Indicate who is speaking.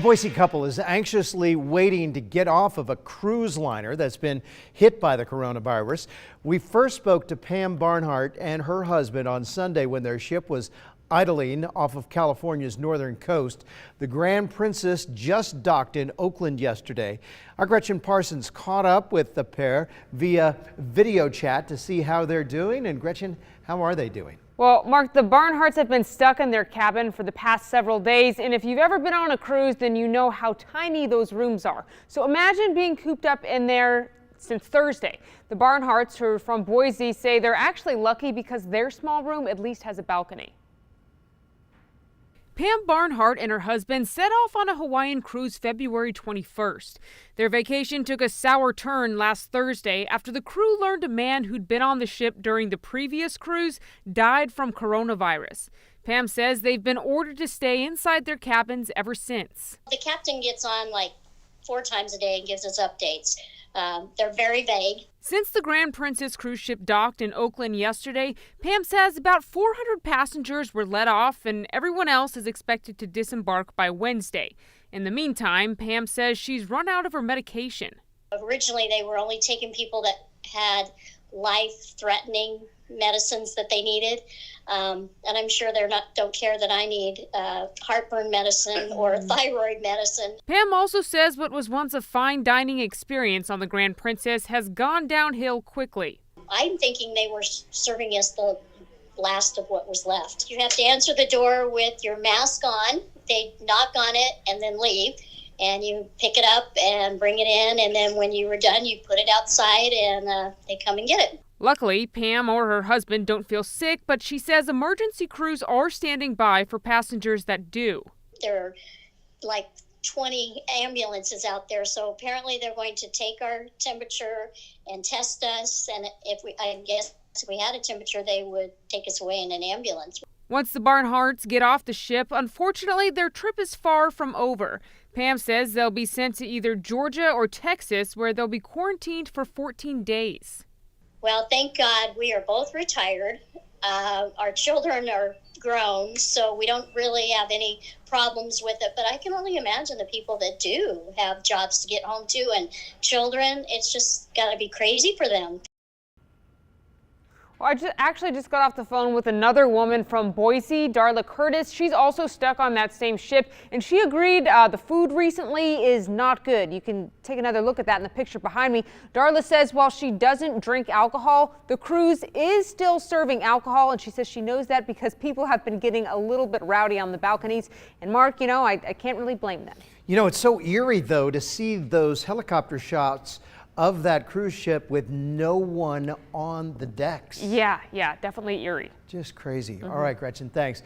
Speaker 1: A Boise couple is anxiously waiting to get off of a cruise liner that's been hit by the coronavirus. We first spoke to Pam Barnhart and her husband on Sunday when their ship was idling off of California's northern coast. The Grand Princess just docked in Oakland yesterday. Our Gretchen Parsons caught up with the pair via video chat to see how they're doing. And Gretchen, how are they doing?
Speaker 2: Well, Mark, the Barnharts have been stuck in their cabin for the past several days, and if you've ever been on a cruise, then you know how tiny those rooms are. So imagine being cooped up in there since Thursday. The Barnharts, who are from Boise, say they're actually lucky because their small room at least has a balcony. Pam Barnhart and her husband set off on a Hawaiian cruise February 21st. Their vacation took a sour turn last Thursday after the crew learned a man who'd been on the ship during the previous cruise died from coronavirus. Pam says they've been ordered to stay inside their cabins ever since.
Speaker 3: The captain gets on like 4 times a day and gives us updates. They're very vague.
Speaker 2: Since the Grand Princess cruise ship docked in Oakland yesterday, Pam says about 400 passengers were let off and everyone else is expected to disembark by Wednesday. In the meantime, Pam says she's run out of her medication.
Speaker 3: Originally, they were only taking people that had life-threatening medicines that they needed. And I'm sure don't care that I need heartburn medicine or thyroid medicine.
Speaker 2: Pam also says what was once a fine dining experience on the Grand Princess has gone downhill quickly.
Speaker 3: I'm thinking they were serving us the last of what was left. You have to answer the door with your mask on. They knock on it and then leave. And you pick it up and bring it in. And then when you were done, you put it outside and they come and get it.
Speaker 2: Luckily, Pam or her husband don't feel sick, but she says emergency crews are standing by for passengers that do.
Speaker 3: There are like 20 ambulances out there, so apparently they're going to take our temperature and test us, and I guess if we had a temperature, they would take us away in an ambulance.
Speaker 2: Once the Barnharts get off the ship, unfortunately, their trip is far from over. Pam says they'll be sent to either Georgia or Texas, where they'll be quarantined for 14 days.
Speaker 3: Well, thank God we are both retired. Our children are grown, so we don't really have any problems with it. But I can only imagine the people that do have jobs to get home to and children. It's just got to be crazy for them.
Speaker 2: Well, I actually just got off the phone with another woman from Boise, Darla Kurtis. She's also stuck on that same ship, and she agreed the food recently is not good. You can take another look at that in the picture behind me. Darla says while she doesn't drink alcohol, the cruise is still serving alcohol, and she says she knows that because people have been getting a little bit rowdy on the balconies. And Mark, you know, I can't really blame them.
Speaker 1: You know, it's so eerie, though, to see those helicopter shots of that cruise ship with no one on the decks.
Speaker 2: Yeah, definitely eerie.
Speaker 1: Just crazy. All right, Gretchen, thanks.